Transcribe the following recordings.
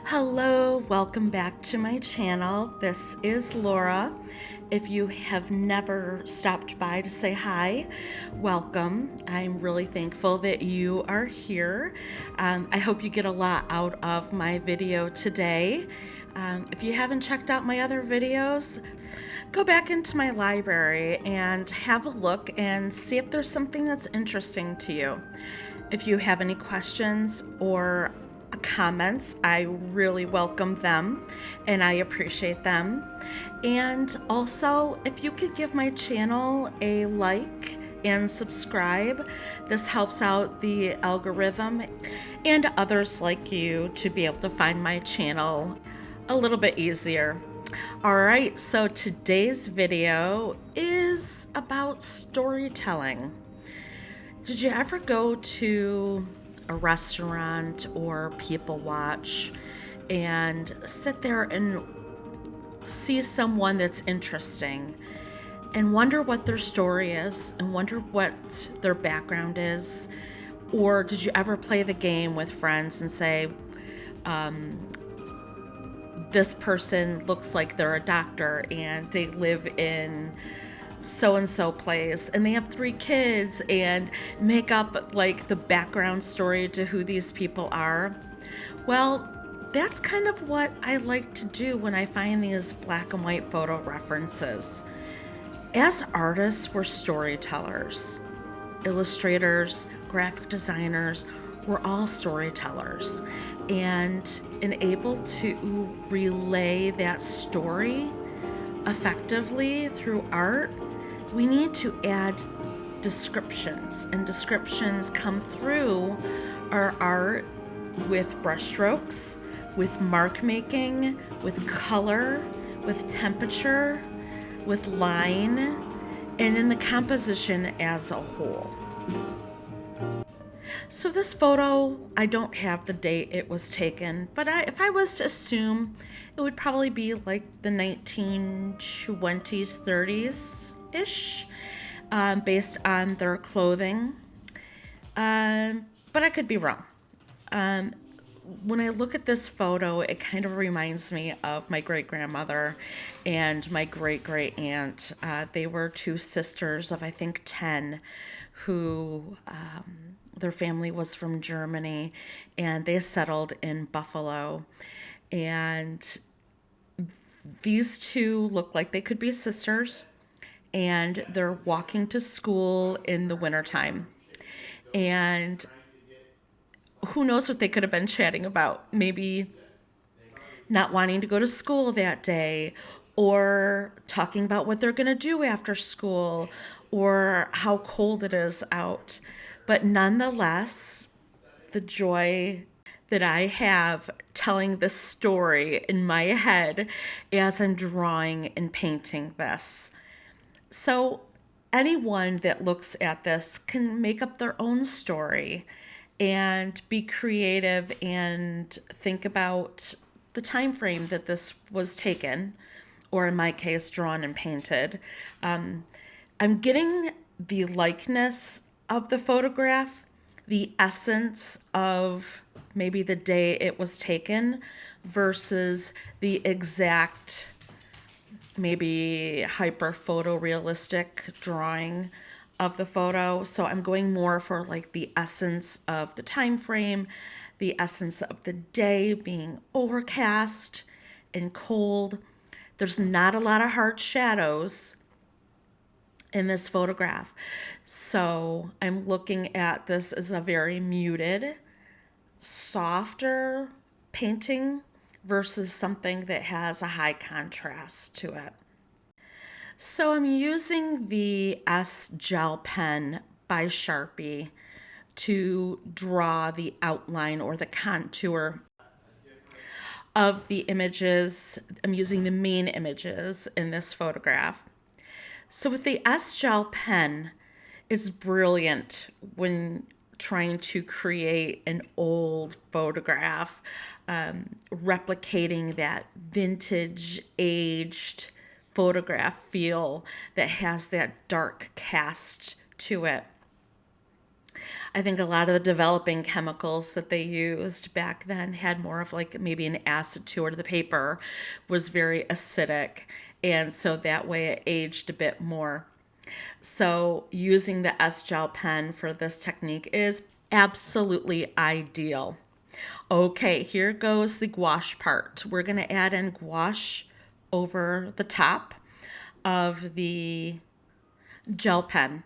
Hello, welcome back to my channel. This is Laura. If you have never stopped by to say hi, welcome. I'm really thankful that you are here. I hope you get a lot out of my video today. If you haven't checked out my other videos, go back into my library and have a look and see if there's something that's interesting to you. If you have any questions or comments, I really welcome them and I appreciate them. And also, if you could give my channel a like and subscribe, this helps out the algorithm and others like you to be able to find my channel a little bit easier. All right, so today's video is about storytelling. Did you ever go to a restaurant or people watch and sit there and see someone that's interesting and wonder what their story is and wonder what their background is? Or did you ever play the game with friends and say, this person looks like they're a doctor and they live in so-and-so place and they have 3 kids, and make up like the background story to who these people are? Well, that's kind of what I like to do when I find these black and white photo references. As artists, we're storytellers. Illustrators, graphic designers, we're all storytellers. And able to relay that story effectively through art, we need to add descriptions, and descriptions come through our art with brushstrokes, with mark making, with color, with temperature, with line, and in the composition as a whole. So this photo, I don't have the date it was taken, but if I was to assume, it would probably be like the 1920s, 30s-ish, based on their clothing. But I could be wrong. When I look at this photo, it kind of reminds me of my great-grandmother and my great-great-aunt. They were 2 sisters of, I think, 10, who their family was from Germany, and they settled in Buffalo. And these 2 look like they could be sisters, and they're walking to school in the wintertime. And who knows what they could have been chatting about? Maybe not wanting to go to school that day, or talking about what they're going to do after school, or how cold it is out. But nonetheless, the joy that I have telling this story in my head as I'm drawing and painting this. So anyone that looks at this can make up their own story and be creative and think about the time frame that this was taken, or in my case, drawn and painted. I'm getting the likeness of the photograph, the essence of maybe the day it was taken versus the exact, maybe hyper photorealistic drawing of the photo. So I'm going more for like the essence of the time frame, the essence of the day being overcast and cold. There's not a lot of hard shadows in this photograph. So I'm looking at this as a very muted, softer painting versus something that has a high contrast to it. So I'm using the S gel pen by Sharpie to draw the outline or the contour of the images. I'm using the main images in this photograph. So with the S gel pen, it's brilliant when trying to create an old photograph, replicating that vintage, aged photograph feel that has that dark cast to it. I think a lot of the developing chemicals that they used back then had more of like maybe an acid to it. The paper was very acidic, and so that way it aged a bit more. So using the S-Gel pen for this technique is absolutely ideal. Okay, here goes the gouache part. We're going to add in gouache over the top of the gel pen.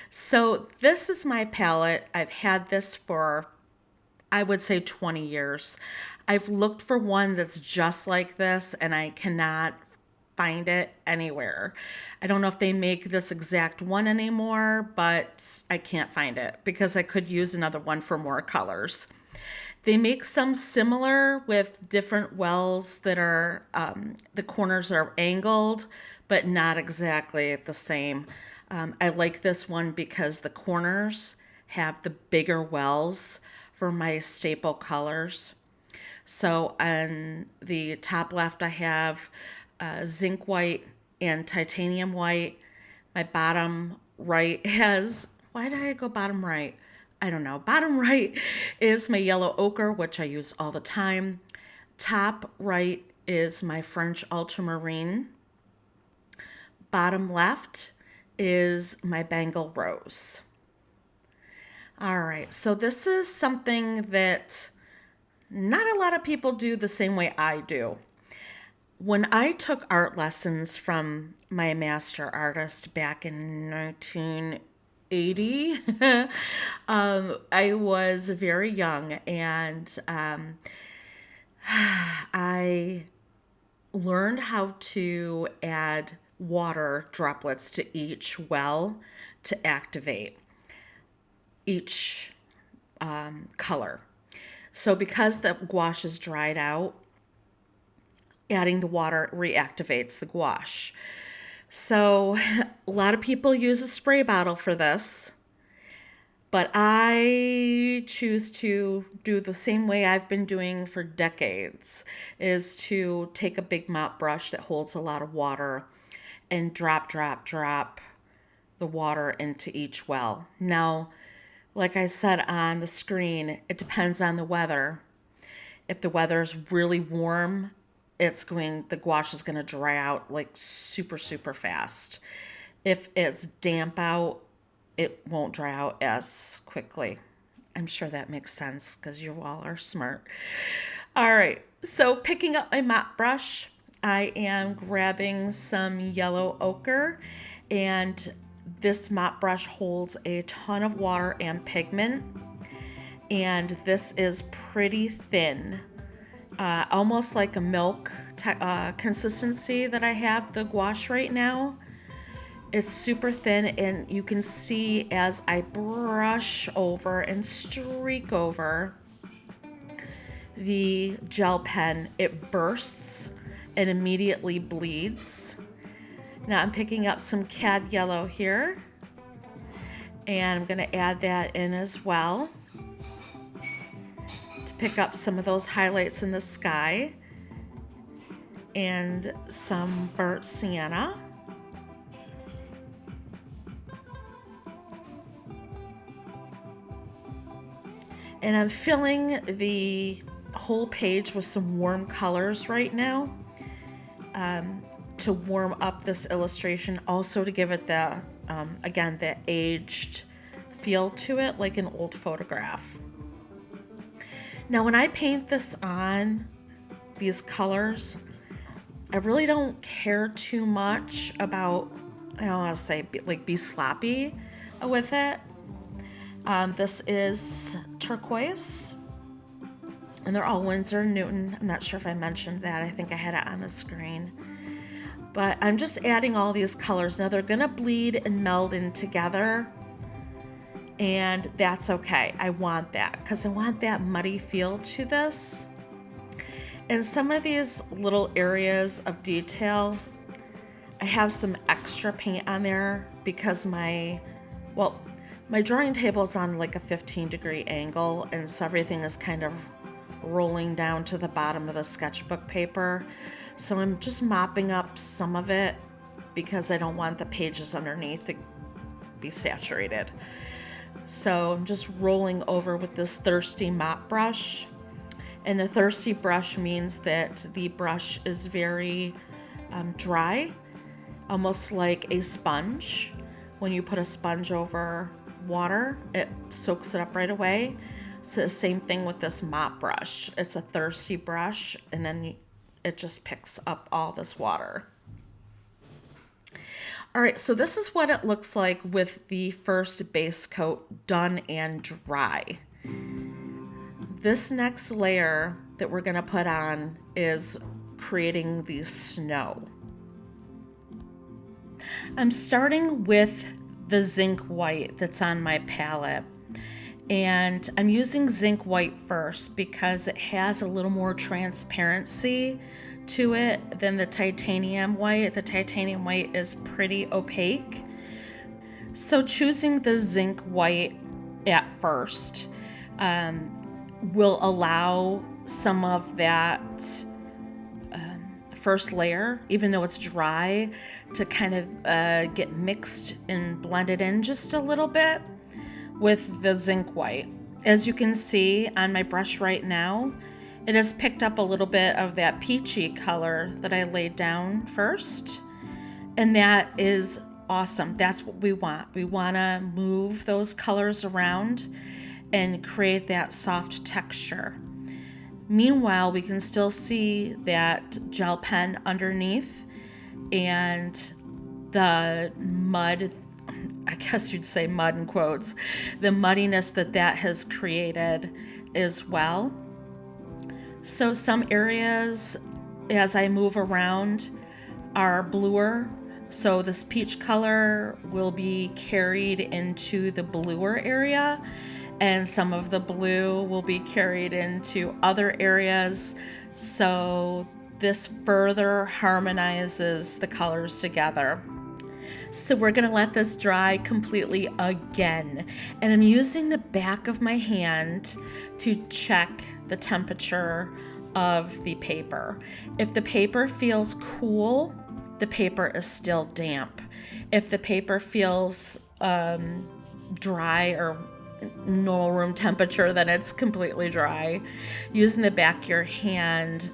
So this is my palette. I've had this for, I would say, 20 years. I've looked for one that's just like this and I cannot find it anywhere. I don't know if they make this exact one anymore, but I can't find it because I could use another one for more colors. They make some similar with different wells that are, the corners are angled, but not exactly the same. I like this one because the corners have the bigger wells for my staple colors. So on the top left, I have zinc white and titanium white. My bottom right has, why did I go bottom right? I don't know. Bottom right is my yellow ochre, which I use all the time. Top right is my French ultramarine. Bottom left is my Bengal rose. All right, so this is something that not a lot of people do the same way I do. When I took art lessons from my master artist back in 1980, I was very young, and I learned how to add water droplets to each well to activate each color. So because the gouache is dried out, adding the water reactivates the gouache. So a lot of people use a spray bottle for this, but I choose to do the same way I've been doing for decades, is to take a big mop brush that holds a lot of water and drop the water into each well. Now, like I said on the screen, it depends on the weather. If the weather is really warm, the gouache is going to dry out like super, super fast. If it's damp out, it won't dry out as quickly. I'm sure that makes sense because you all are smart. All right, so picking up my mop brush, I am grabbing some yellow ochre, and this mop brush holds a ton of water and pigment, and this is pretty thin. Almost like a milk consistency that I have the gouache right now. It's super thin, and you can see as I brush over and streak over the gel pen, it bursts and immediately bleeds. Now I'm picking up some cad yellow here, and I'm going to add that in as well to pick up some of those highlights in the sky, and some burnt sienna. And I'm filling the whole page with some warm colors right now to warm up this illustration, also to give it the, again, the aged feel to it, like an old photograph. Now, when I paint this on, these colors, I really don't care too much about, I don't want to say, like, be sloppy with it. This is turquoise, and they're all Winsor & Newton. I'm not sure if I mentioned that. I think I had it on the screen. But I'm just adding all these colors. Now they're gonna bleed and meld in together, and that's okay. I want that because I want that muddy feel to this. And some of these little areas of detail, I have some extra paint on there because my drawing table is on like a 15-degree angle, and so everything is kind of rolling down to the bottom of the sketchbook paper. So I'm just mopping up some of it because I don't want the pages underneath to be saturated. So I'm just rolling over with this thirsty mop brush. And the thirsty brush means that the brush is very dry, almost like a sponge. When you put a sponge over water, it soaks it up right away. So the same thing with this mop brush. It's a thirsty brush, and then it just picks up all this water. All right, so this is what it looks like with the first base coat done and dry. This next layer that we're gonna put on is creating the snow. I'm starting with the zinc white that's on my palette. And I'm using zinc white first because it has a little more transparency to it than the titanium white. The titanium white is pretty opaque. So choosing the zinc white at first will allow some of that first layer, even though it's dry, to kind of get mixed and blended in just a little bit with the zinc white. As you can see on my brush right now, it has picked up a little bit of that peachy color that I laid down first. And that is awesome. That's what we want. We want to move those colors around and create that soft texture. Meanwhile, we can still see that gel pen underneath and the mud, I guess you'd say mud in quotes, the muddiness that has created as well. So some areas, as I move around, are bluer. So this peach color will be carried into the bluer area, and some of the blue will be carried into other areas. So this further harmonizes the colors together. So we're gonna let this dry completely again. And I'm using the back of my hand to check the temperature of the paper. If the paper feels cool, the paper is still damp. If the paper feels dry or normal room temperature, then it's completely dry. Using the back of your hand,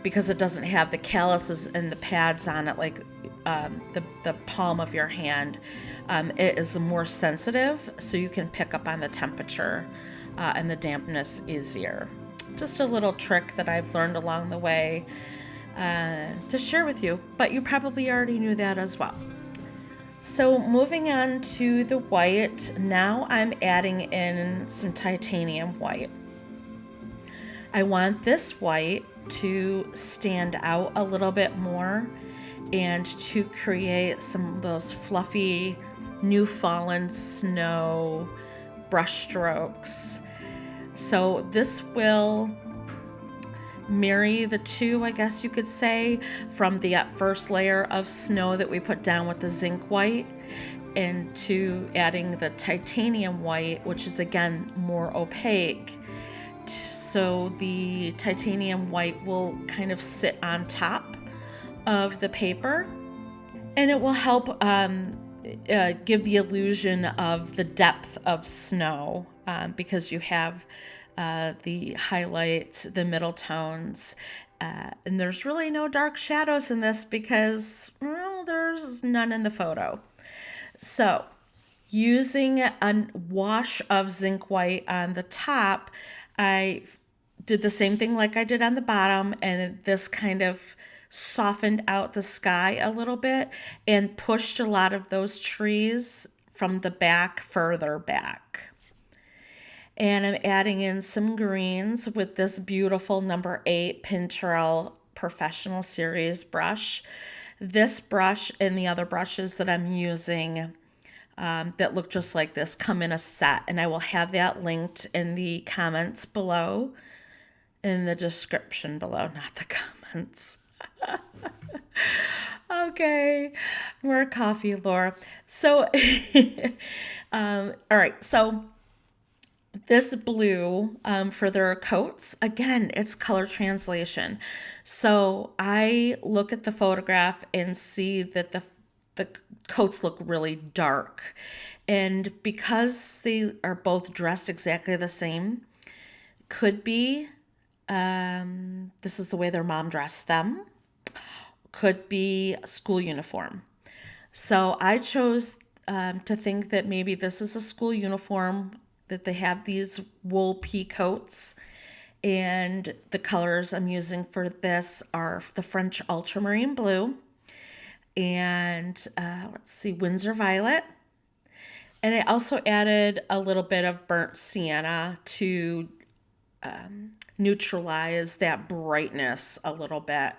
because it doesn't have the calluses and the pads on it like the palm of your hand, it is more sensitive, so you can pick up on the temperature and the dampness easier. Just a little trick that I've learned along the way to share with you, but you probably already knew that as well. So moving on to the white, now I'm adding in some titanium white. I want this white to stand out a little bit more and to create some of those fluffy new fallen snow brush strokes. So this will marry the two, I guess you could say, from the first layer of snow that we put down with the zinc white into adding the titanium white, which is again more opaque. So the titanium white will kind of sit on top of the paper, and it will help give the illusion of the depth of snow because you have the highlights, the middle tones, and there's really no dark shadows in this because, well, there's none in the photo. So using a wash of zinc white on the top, I did the same thing like I did on the bottom, and this kind of softened out the sky a little bit and pushed a lot of those trees from the back further back. And I'm adding in some greens with this beautiful number 8 Pinterel Professional Series brush. This brush and the other brushes that I'm using that look just like this come in a set, and I will have that linked in the comments below, in the description below, not the comments. Okay, more coffee, Laura. So, all right, so this blue for their coats, again, it's color translation. So I look at the photograph and see that the coats look really dark. And because they are both dressed exactly the same, could be this is the way their mom dressed them, could be a school uniform. So I chose to think that maybe this is a school uniform, that they have these wool pea coats. And the colors I'm using for this are the French ultramarine blue and let's see, Windsor violet. And I also added a little bit of burnt sienna to neutralize that brightness a little bit,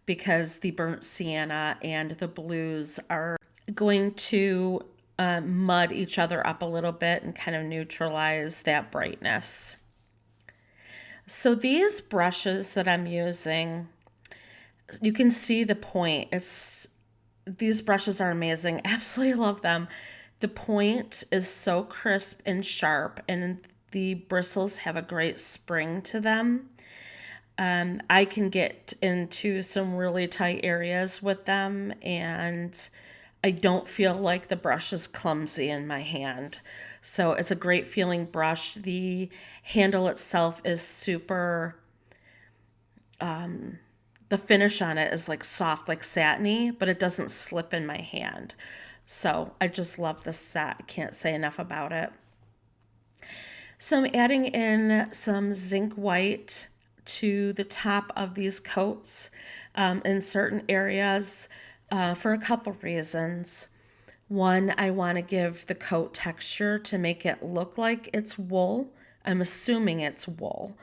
because the burnt sienna and the blues are going to mud each other up a little bit and kind of neutralize that brightness. So these brushes that I'm using, you can see the point. These brushes are amazing. Absolutely love them. The point is so crisp and sharp, and the bristles have a great spring to them. I can get into some really tight areas with them, and I don't feel like the brush is clumsy in my hand. So it's a great feeling brush. The handle itself is super, the finish on it is like soft, like satiny, but it doesn't slip in my hand. So I just love this set. I can't say enough about it. So I'm adding in some zinc white to the top of these coats in certain areas for a couple reasons. One, I want to give the coat texture to make it look like it's wool. I'm assuming it's wool.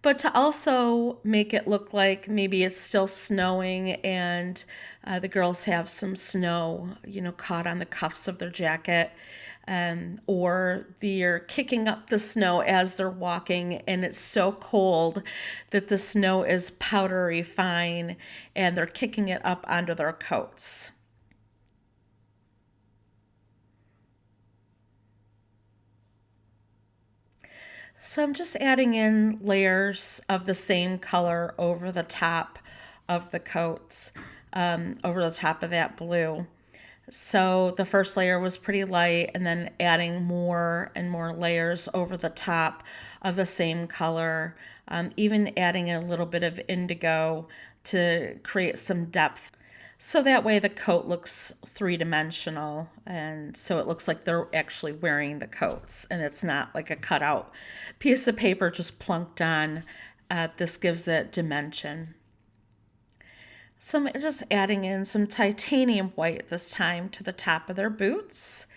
But to also make it look like maybe it's still snowing and the girls have some snow, caught on the cuffs of their jacket. Or they're kicking up the snow as they're walking, and it's so cold that the snow is powdery fine, and they're kicking it up onto their coats. So I'm just adding in layers of the same color over the top of the coats, over the top of that blue. So the first layer was pretty light, and then adding more and more layers over the top of the same color, even adding a little bit of indigo to create some depth. So that way the coat looks three-dimensional, and so it looks like they're actually wearing the coats and it's not like a cutout piece of paper just plunked on. This gives it dimension. So I'm just adding in some titanium white this time to the top of their boots,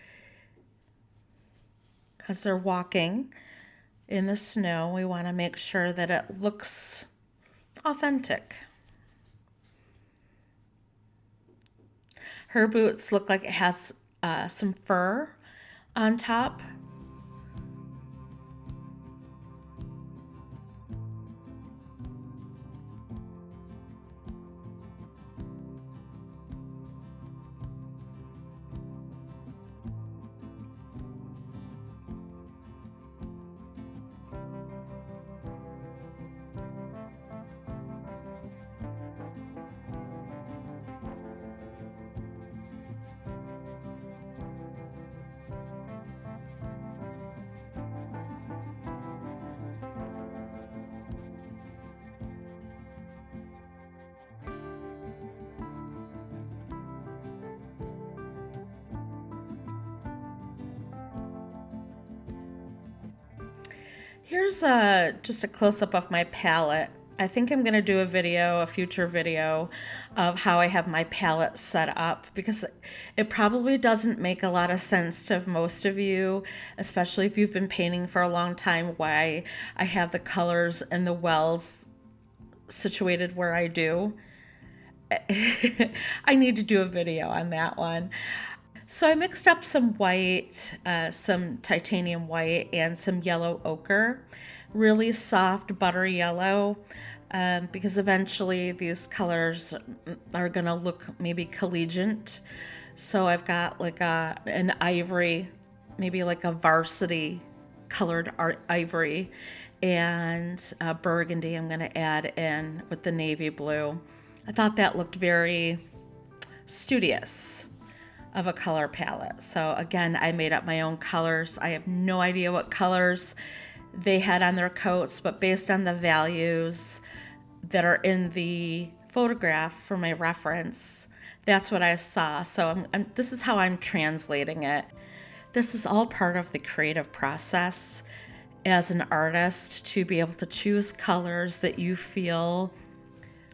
because they're walking in the snow. We want to make sure that it looks authentic. Her boots look like it has some fur on top. Here's just a close-up of my palette. I think I'm going to do a future video of how I have my palette set up, because it probably doesn't make a lot of sense to most of you, especially if you've been painting for a long time, why I have the colors and the wells situated where I do. I need to do a video on that one. So I mixed up some white, some titanium white, and some yellow ochre, really soft buttery yellow, because eventually these colors are gonna look maybe collegiate. So I've got like an ivory, maybe like a varsity colored ivory, and burgundy I'm gonna add in with the navy blue. I thought that looked very studious. of a color palette. So again, I made up my own colors. I have no idea what colors they had on their coats, but based on the values that are in the photograph for my reference, that's what I saw. So this is how I'm translating it. This is all part of the creative process as an artist, to be able to choose colors that you feel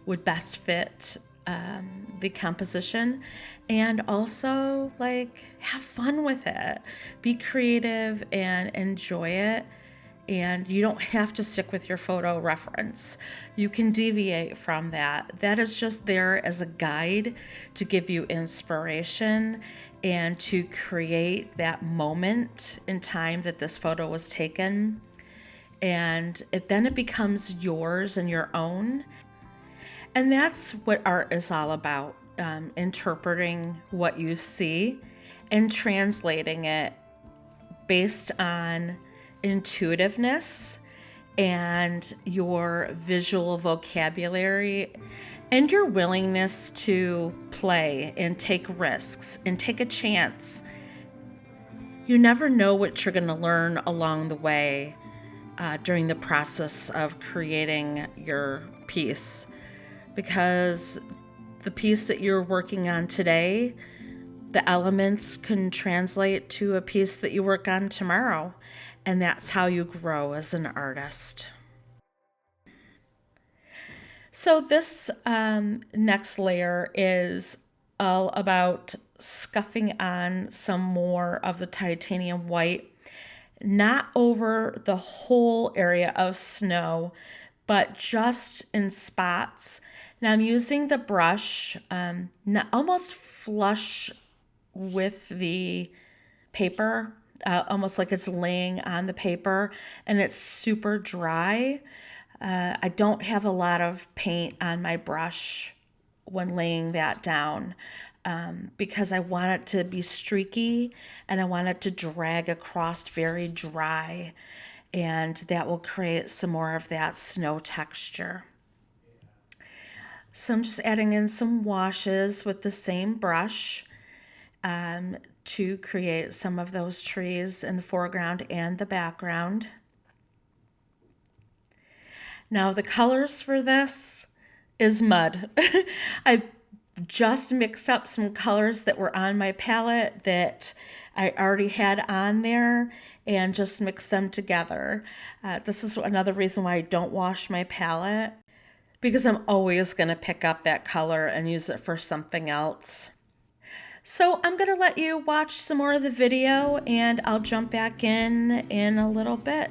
would best fit the composition, and also like have fun with it, be creative and enjoy it. And you don't have to stick with your photo reference. You can deviate from that. That is just there as a guide to give you inspiration and to create that moment in time that this photo was taken. And then it becomes yours and your own. And that's what art is all about, interpreting what you see and translating it based on intuitiveness and your visual vocabulary and your willingness to play and take risks and take a chance. You never know what you're going to learn along the way during the process of creating your piece, because the piece that you're working on today, the elements can translate to a piece that you work on tomorrow. And that's how you grow as an artist. So this next layer is all about scuffing on some more of the titanium white, not over the whole area of snow, but just in spots. Now I'm using the brush almost flush with the paper, almost like it's laying on the paper, and it's super dry. I don't have a lot of paint on my brush when laying that down because I want it to be streaky and I want it to drag across very dry, and that will create some more of that snow texture. So I'm just adding in some washes with the same brush to create some of those trees in the foreground and the background. Now the colors for this is mud. I just mixed up some colors that were on my palette that I already had on there and just mixed them together. This is another reason why I don't wash my palette, because I'm always going to pick up that color and use it for something else. So I'm going to let you watch some more of the video and I'll jump back in a little bit.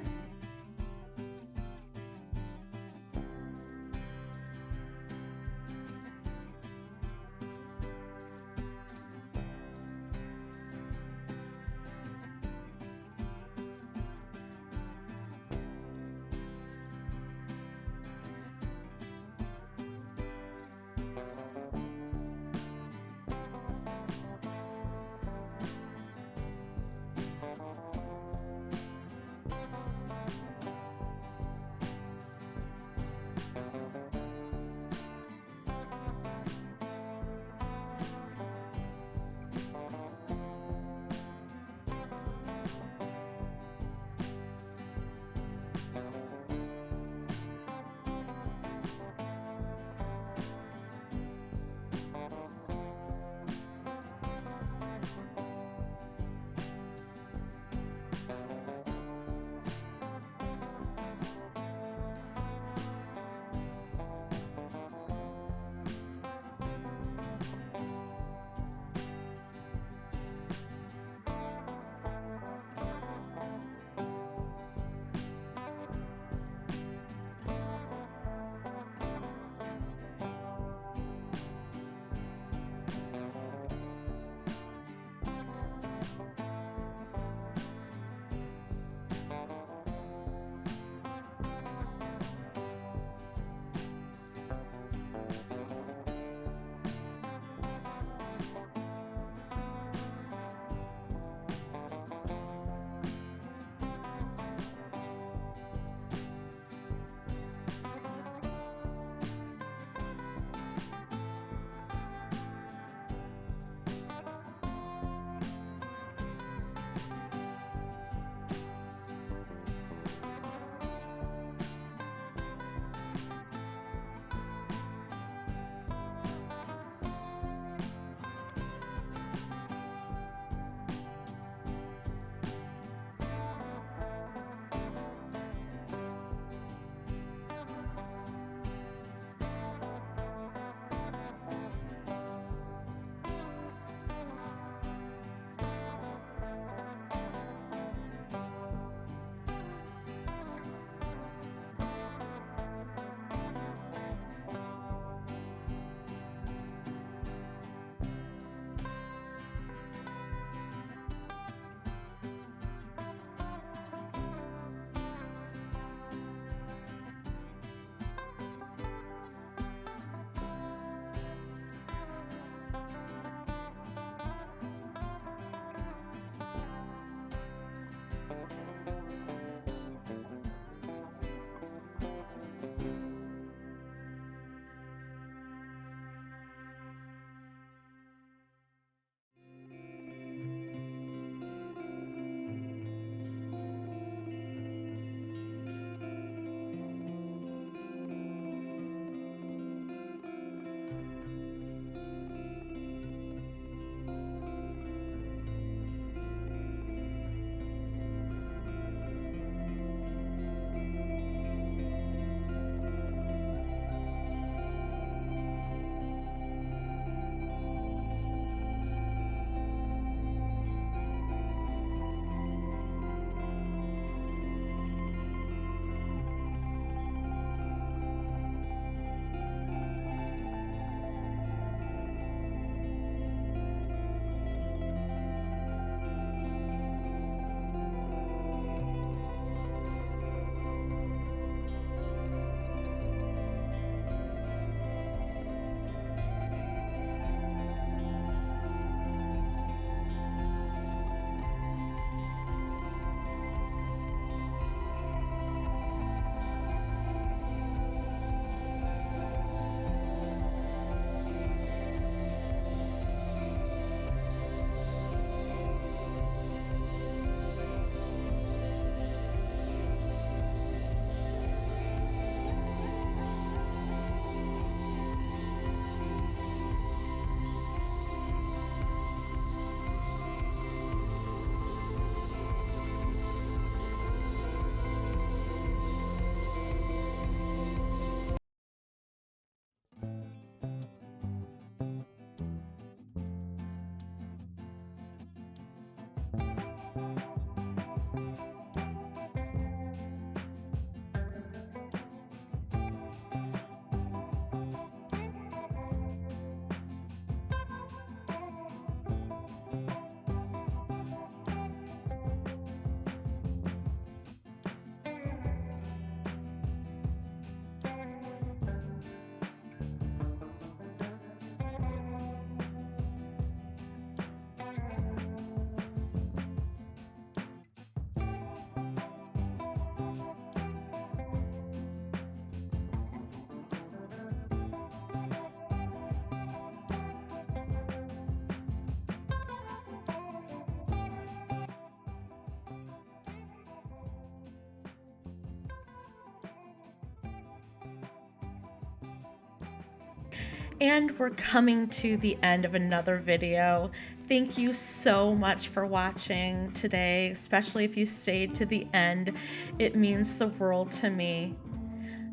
And we're coming to the end of another video. Thank you so much for watching today, especially if you stayed to the end. It means the world to me.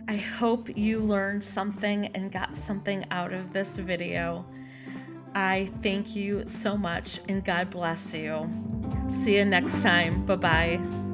I hope you learned something and got something out of this video. I thank you so much and God bless you. See you next time. Bye-bye.